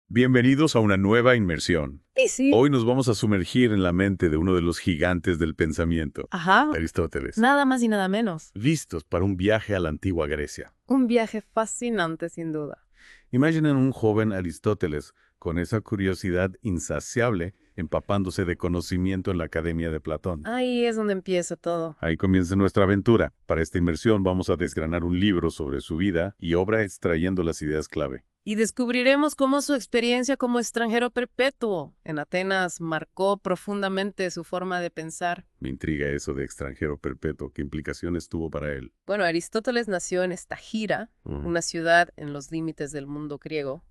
Bienvenidos a una nueva inmersión. Y sí. Hoy nos vamos a sumergir en la mente de uno de los gigantes del pensamiento, Ajá, Aristóteles, nada más y nada menos. listos para un viaje a la antigua Grecia. Un viaje fascinante, sin duda. Imaginen un joven Aristóteles con esa curiosidad insaciable empapándose de conocimiento en la Academia de Platón. Ahí es donde empieza todo. Ahí comienza nuestra aventura. Para esta inmersión vamos a desgranar un libro sobre su vida y obra extrayendo las ideas clave. Y descubriremos cómo su experiencia como extranjero perpetuo en Atenas marcó profundamente su forma de pensar. Me intriga eso de extranjero perpetuo. ¿Qué implicaciones tuvo para él? Bueno, Aristóteles nació en Estagira, una ciudad en los límites del mundo griego.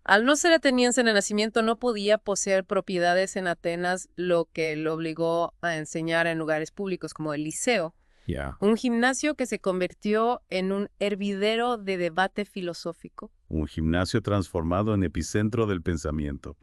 Al no ser ateniense de nacimiento, no podía poseer propiedades en Atenas, lo que lo obligó a enseñar en lugares públicos como el Liceo, Ya. un gimnasio que se convirtió en un hervidero de debate filosófico. Un gimnasio transformado en epicentro del pensamiento.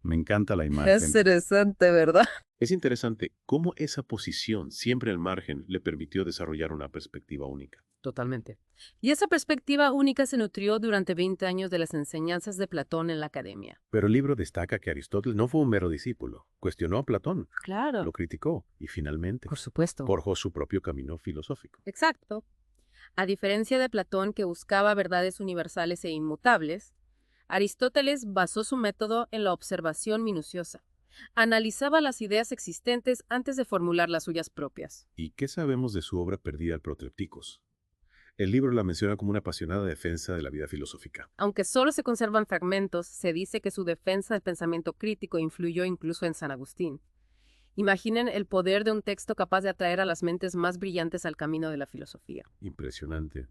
Me encanta la Es imagen. interesante, ¿verdad? Es interesante cómo esa posición, siempre al margen, le permitió desarrollar una perspectiva única. Totalmente. Y esa perspectiva única se nutrió durante 20 años de las enseñanzas de Platón en la academia. Pero el libro destaca que Aristóteles no fue un mero discípulo. Cuestionó a Platón, Claro. lo criticó y finalmente Por supuesto. forjó su propio camino filosófico. Exacto. A diferencia de Platón, que buscaba verdades universales e inmutables, Aristóteles basó su método en la observación minuciosa. Analizaba las ideas existentes antes de formular las suyas propias. ¿Y qué sabemos de su obra perdida, el Protrepticus? El libro la menciona como una apasionada defensa de la vida filosófica. Aunque solo se conservan fragmentos, se dice que su defensa del pensamiento crítico influyó incluso en San Agustín. Imaginen el poder de un texto capaz de atraer a las mentes más brillantes al camino de la filosofía. Impresionante.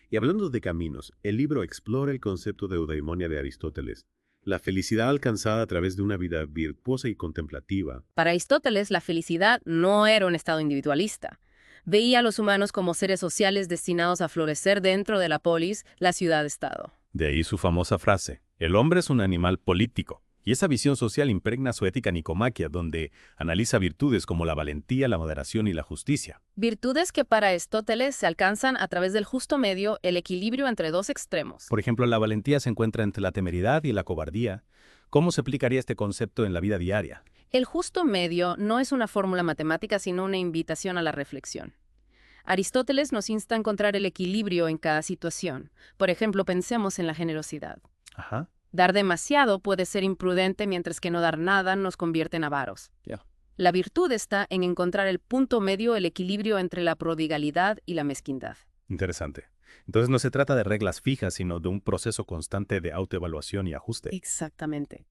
Y hablando de caminos, el libro explora el concepto de eudaimonia de Aristóteles, la felicidad alcanzada a través de una vida virtuosa y contemplativa. Para Aristóteles, la felicidad no era un estado individualista. Veía a los humanos como seres sociales destinados a florecer dentro de la polis, la ciudad-estado. De ahí su famosa frase, el hombre es un animal político. Y esa visión social impregna su ética nicomaquia, donde analiza virtudes como la valentía, la moderación y la justicia. Virtudes que para Aristóteles se alcanzan a través del justo medio, el equilibrio entre dos extremos. Por ejemplo, la valentía se encuentra entre la temeridad y la cobardía. ¿Cómo se aplicaría este concepto en la vida diaria? El justo medio no es una fórmula matemática, sino una invitación a la reflexión. Aristóteles nos insta a encontrar el equilibrio en cada situación. Por ejemplo, pensemos en la generosidad. Ajá. Dar demasiado puede ser imprudente, mientras que no dar nada nos convierte en avaros. Ya. La virtud está en encontrar el punto medio, el equilibrio entre la prodigalidad y la mezquindad. Interesante. Entonces no se trata de reglas fijas, sino de un proceso constante de autoevaluación y ajuste. Exactamente.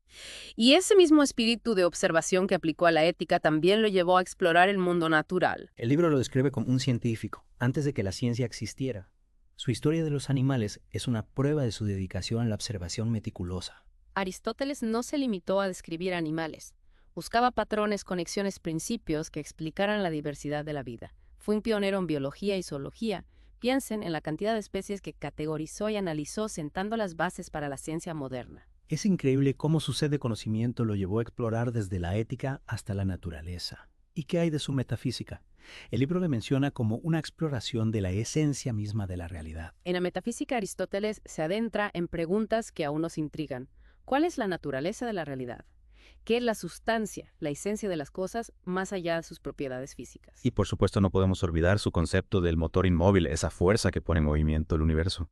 Y ese mismo espíritu de observación que aplicó a la ética también lo llevó a explorar el mundo natural. El libro lo describe como un científico, antes de que la ciencia existiera. Su historia de los animales es una prueba de su dedicación a la observación meticulosa. Aristóteles no se limitó a describir animales. Buscaba patrones, conexiones, principios que explicaran la diversidad de la vida. Fue un pionero en biología y zoología. Piensen en la cantidad de especies que categorizó y analizó, sentando las bases para la ciencia moderna. Es increíble cómo su sed de conocimiento lo llevó a explorar desde la ética hasta la naturaleza. ¿Y qué hay de su metafísica? El libro le menciona como una exploración de la esencia misma de la realidad. En la metafísica, Aristóteles se adentra en preguntas que aún nos intrigan. ¿Cuál es la naturaleza de la realidad? ¿Qué es la sustancia, la esencia de las cosas, más allá de sus propiedades físicas? Y por supuesto no podemos olvidar su concepto del motor inmóvil, esa fuerza que pone en movimiento el universo.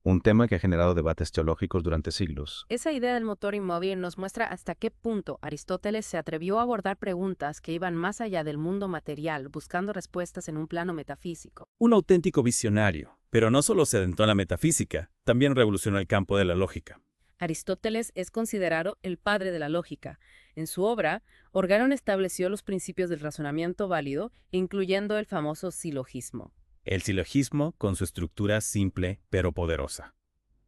Un tema que ha generado debates teológicos durante siglos. Esa idea del motor inmóvil nos muestra hasta qué punto Aristóteles se atrevió a abordar preguntas que iban más allá del mundo material, buscando respuestas en un plano metafísico. Un auténtico visionario, pero no solo se adentró en la metafísica, también revolucionó el campo de la lógica. Aristóteles es considerado el padre de la lógica. En su obra, Organon estableció los principios del razonamiento válido, incluyendo el famoso silogismo. El silogismo con su estructura simple pero poderosa.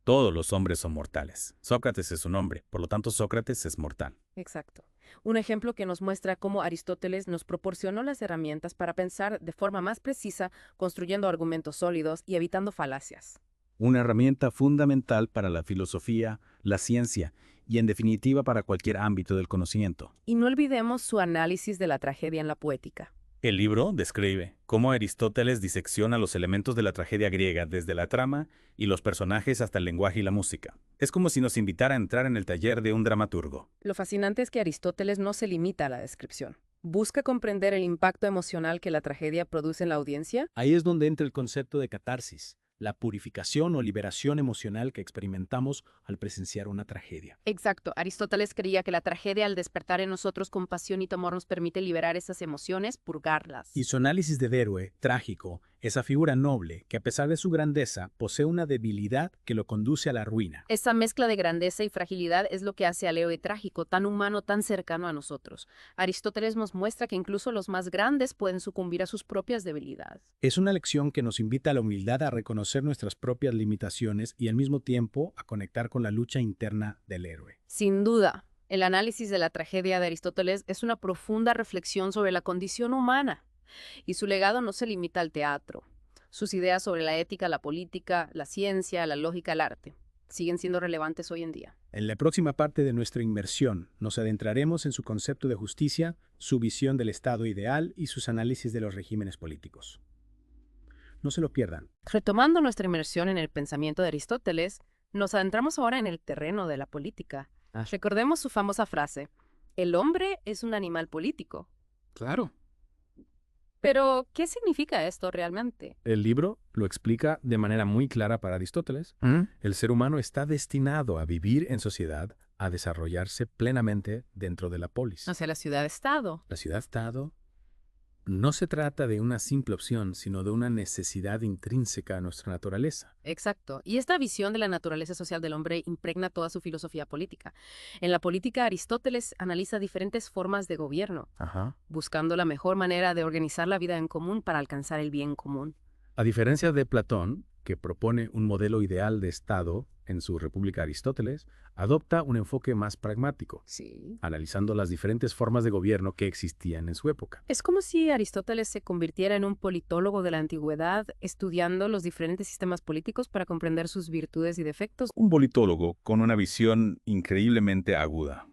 Todos los hombres son mortales. Sócrates es un hombre, por lo tanto Sócrates es mortal. Exacto. Un ejemplo que nos muestra cómo Aristóteles nos proporcionó las herramientas para pensar de forma más precisa, construyendo argumentos sólidos y evitando falacias. Una herramienta fundamental para la filosofía, la ciencia y en definitiva para cualquier ámbito del conocimiento. Y no olvidemos su análisis de la tragedia en la poética. El libro describe cómo Aristóteles disecciona los elementos de la tragedia griega desde la trama y los personajes hasta el lenguaje y la música. Es como si nos invitara a entrar en el taller de un dramaturgo. Lo fascinante es que Aristóteles no se limita a la descripción. Busca comprender el impacto emocional que la tragedia produce en la audiencia. Ahí es donde entra el concepto de catarsis, la purificación o liberación emocional que experimentamos al presenciar una tragedia. Exacto. Aristóteles creía que la tragedia, al despertar en nosotros compasión y temor, nos permite liberar esas emociones, purgarlas. Y su análisis del héroe, trágico, esa figura noble que a pesar de su grandeza posee una debilidad que lo conduce a la ruina. Esa mezcla de grandeza y fragilidad es lo que hace al héroe trágico tan humano, tan cercano a nosotros. Aristóteles nos muestra que incluso los más grandes pueden sucumbir a sus propias debilidades. Es una lección que nos invita a la humildad, a reconocer nuestras propias limitaciones y al mismo tiempo a conectar con la lucha interna del héroe. Sin duda, el análisis de la tragedia de Aristóteles es una profunda reflexión sobre la condición humana. Y su legado no se limita al teatro. Sus ideas sobre la ética, la política, la ciencia, la lógica, el arte, siguen siendo relevantes hoy en día. En la próxima parte de nuestra inmersión nos adentraremos en su concepto de justicia, su visión del Estado ideal y sus análisis de los regímenes políticos. No se lo pierdan. Retomando nuestra inmersión en el pensamiento de Aristóteles, nos adentramos ahora en el terreno de la política. Recordemos su famosa frase: el hombre es un animal político. Claro. Pero, ¿qué significa esto realmente? El libro lo explica de manera muy clara para Aristóteles. El ser humano está destinado a vivir en sociedad, a desarrollarse plenamente dentro de la polis. O sea, la ciudad-estado. La ciudad-estado no se trata de una simple opción, sino de una necesidad intrínseca a nuestra naturaleza. Exacto. Y esta visión de la naturaleza social del hombre impregna toda su filosofía política. En la política, Aristóteles analiza diferentes formas de gobierno, buscando la mejor manera de organizar la vida en común para alcanzar el bien común. A diferencia de Platón, que propone un modelo ideal de Estado en su República Aristóteles, adopta un enfoque más pragmático, Sí. analizando las diferentes formas de gobierno que existían en su época. Es como si Aristóteles se convirtiera en un politólogo de la antigüedad, estudiando los diferentes sistemas políticos para comprender sus virtudes y defectos. Un politólogo con una visión increíblemente aguda.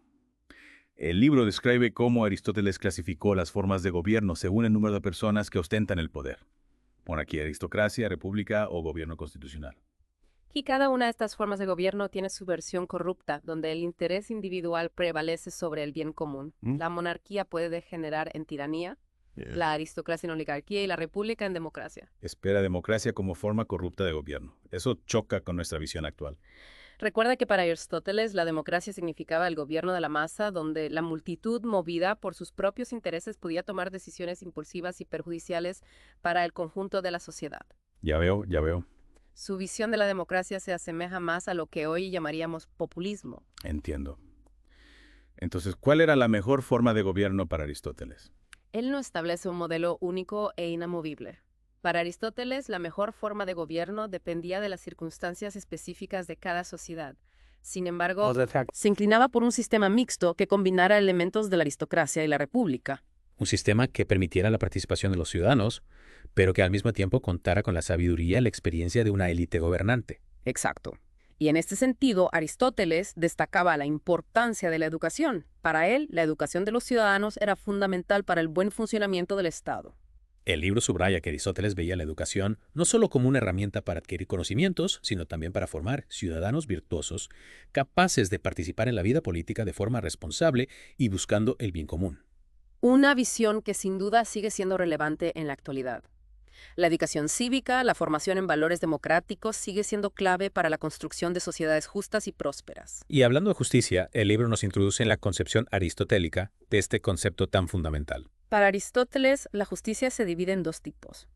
El libro describe cómo Aristóteles clasificó las formas de gobierno según el número de personas que ostentan el poder: monarquía, aristocracia, república o gobierno constitucional. Y cada una de estas formas de gobierno tiene su versión corrupta, donde el interés individual prevalece sobre el bien común. La monarquía puede degenerar en tiranía, la aristocracia en oligarquía y la república en democracia. Espera democracia como forma corrupta de gobierno. Eso choca con nuestra visión actual. Recuerda que para Aristóteles la democracia significaba el gobierno de la masa, donde la multitud, movida por sus propios intereses, podía tomar decisiones impulsivas y perjudiciales para el conjunto de la sociedad. Ya veo, ya veo. Su visión de la democracia se asemeja más a lo que hoy llamaríamos populismo. Entiendo. Entonces, ¿cuál era la mejor forma de gobierno para Aristóteles? Él no establece un modelo único e inamovible. Para Aristóteles, la mejor forma de gobierno dependía de las circunstancias específicas de cada sociedad. Sin embargo, se inclinaba por un sistema mixto que combinara elementos de la aristocracia y la república. Un sistema que permitiera la participación de los ciudadanos, pero que al mismo tiempo contara con la sabiduría y la experiencia de una élite gobernante. Exacto. Y en este sentido, Aristóteles destacaba la importancia de la educación. Para él, la educación de los ciudadanos era fundamental para el buen funcionamiento del Estado. El libro subraya que Aristóteles veía la educación no solo como una herramienta para adquirir conocimientos, sino también para formar ciudadanos virtuosos, capaces de participar en la vida política de forma responsable y buscando el bien común. Una visión que sin duda sigue siendo relevante en la actualidad. La educación cívica, la formación en valores democráticos sigue siendo clave para la construcción de sociedades justas y prósperas. Y hablando de justicia, el libro nos introduce en la concepción aristotélica de este concepto tan fundamental. Para Aristóteles, la justicia se divide en dos tipos: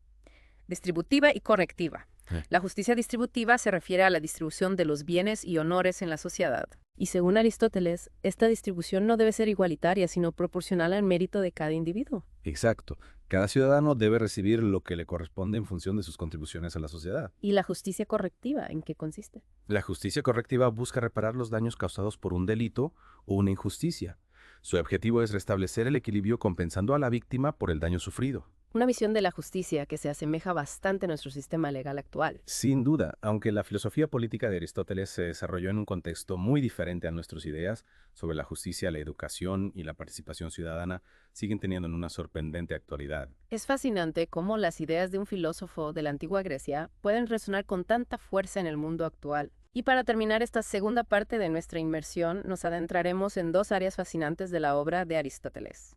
distributiva y correctiva. La justicia distributiva se refiere a la distribución de los bienes y honores en la sociedad. Y según Aristóteles, esta distribución no debe ser igualitaria, sino proporcional al mérito de cada individuo. Exacto. Cada ciudadano debe recibir lo que le corresponde en función de sus contribuciones a la sociedad. ¿Y la justicia correctiva en qué consiste? La justicia correctiva busca reparar los daños causados por un delito o una injusticia. Su objetivo es restablecer el equilibrio compensando a la víctima por el daño sufrido. Una visión de la justicia que se asemeja bastante a nuestro sistema legal actual. Sin duda, aunque la filosofía política de Aristóteles se desarrolló en un contexto muy diferente a nuestras ideas sobre la justicia, la educación y la participación ciudadana, siguen teniendo una sorprendente actualidad. Es fascinante cómo las ideas de un filósofo de la antigua Grecia pueden resonar con tanta fuerza en el mundo actual. Y para terminar esta segunda parte de nuestra inmersión, nos adentraremos en dos áreas fascinantes de la obra de Aristóteles: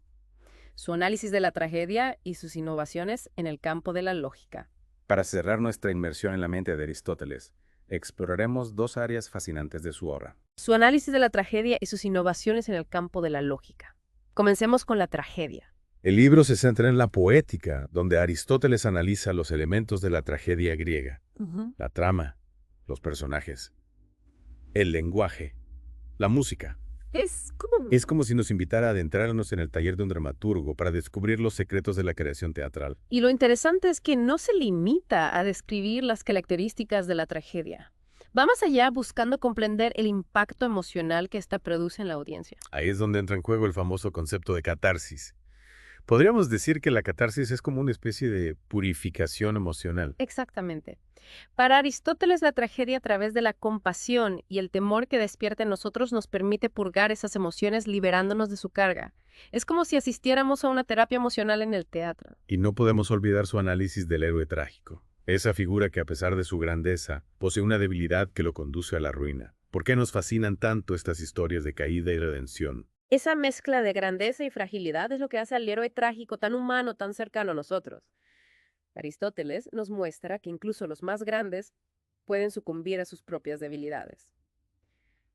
su análisis de la tragedia y sus innovaciones en el campo de la lógica. Para cerrar nuestra inmersión en la mente de Aristóteles, exploraremos dos áreas fascinantes de su obra. Su análisis de la tragedia y sus innovaciones en el campo de la lógica. Comencemos con la tragedia. El libro se centra en la poética, donde Aristóteles analiza los elementos de la tragedia griega: la trama, los personajes, el lenguaje, la música. Es como si nos invitara a adentrarnos en el taller de un dramaturgo para descubrir los secretos de la creación teatral. Y lo interesante es que no se limita a describir las características de la tragedia. Va más allá buscando comprender el impacto emocional que ésta produce en la audiencia. Ahí es donde entra en juego el famoso concepto de catarsis. Podríamos decir que la catarsis es como una especie de purificación emocional. Exactamente. Para Aristóteles, la tragedia a través de la compasión y el temor que despierta en nosotros nos permite purgar esas emociones liberándonos de su carga. Es como si asistiéramos a una terapia emocional en el teatro. Y no podemos olvidar su análisis del héroe trágico. Esa figura que, a pesar de su grandeza, posee una debilidad que lo conduce a la ruina. ¿Por qué nos fascinan tanto estas historias de caída y redención? Esa mezcla de grandeza y fragilidad es lo que hace al héroe trágico tan humano, tan cercano a nosotros. Aristóteles nos muestra que incluso los más grandes pueden sucumbir a sus propias debilidades.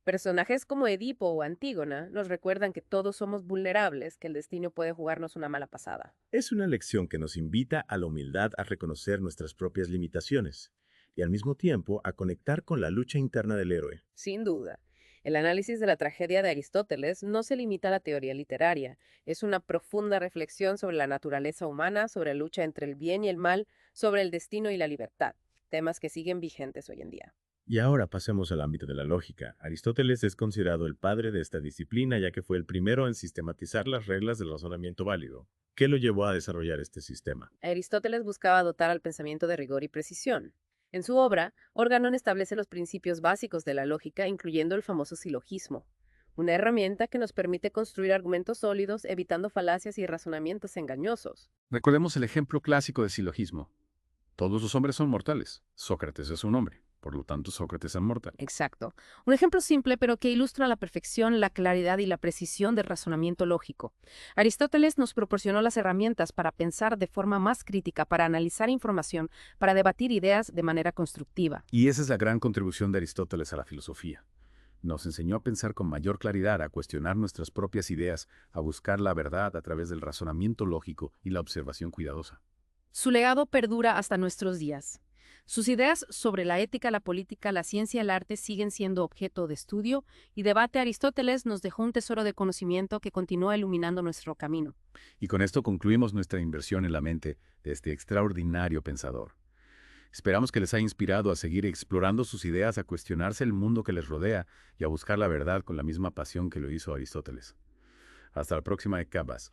Personajes como Edipo o Antígona nos recuerdan que todos somos vulnerables, que el destino puede jugarnos una mala pasada. Es una lección que nos invita a la humildad, a reconocer nuestras propias limitaciones y al mismo tiempo a conectar con la lucha interna del héroe. Sin duda. El análisis de la tragedia de Aristóteles no se limita a la teoría literaria. Es una profunda reflexión sobre la naturaleza humana, sobre la lucha entre el bien y el mal, sobre el destino y la libertad, temas que siguen vigentes hoy en día. Y ahora pasemos al ámbito de la lógica. Aristóteles es considerado el padre de esta disciplina, ya que fue el primero en sistematizar las reglas del razonamiento válido. ¿Qué lo llevó a desarrollar este sistema? Aristóteles buscaba dotar al pensamiento de rigor y precisión. En su obra, Organon establece los principios básicos de la lógica, incluyendo el famoso silogismo, una herramienta que nos permite construir argumentos sólidos, evitando falacias y razonamientos engañosos. Recordemos el ejemplo clásico de silogismo. Todos los hombres son mortales. Sócrates es un hombre. Por lo tanto, Sócrates es mortal. Exacto. Un ejemplo simple, pero que ilustra a la perfección la claridad y la precisión del razonamiento lógico. Aristóteles nos proporcionó las herramientas para pensar de forma más crítica, para analizar información, para debatir ideas de manera constructiva. Y esa es la gran contribución de Aristóteles a la filosofía. Nos enseñó a pensar con mayor claridad, a cuestionar nuestras propias ideas, a buscar la verdad a través del razonamiento lógico y la observación cuidadosa. Su legado perdura hasta nuestros días. Sus ideas sobre la ética, la política, la ciencia y el arte siguen siendo objeto de estudio y debate. Aristóteles nos dejó un tesoro de conocimiento que continúa iluminando nuestro camino. Y con esto concluimos nuestra inversión en la mente de este extraordinario pensador. Esperamos que les haya inspirado a seguir explorando sus ideas, a cuestionarse el mundo que les rodea y a buscar la verdad con la misma pasión que lo hizo Aristóteles. Hasta la próxima, Cabas.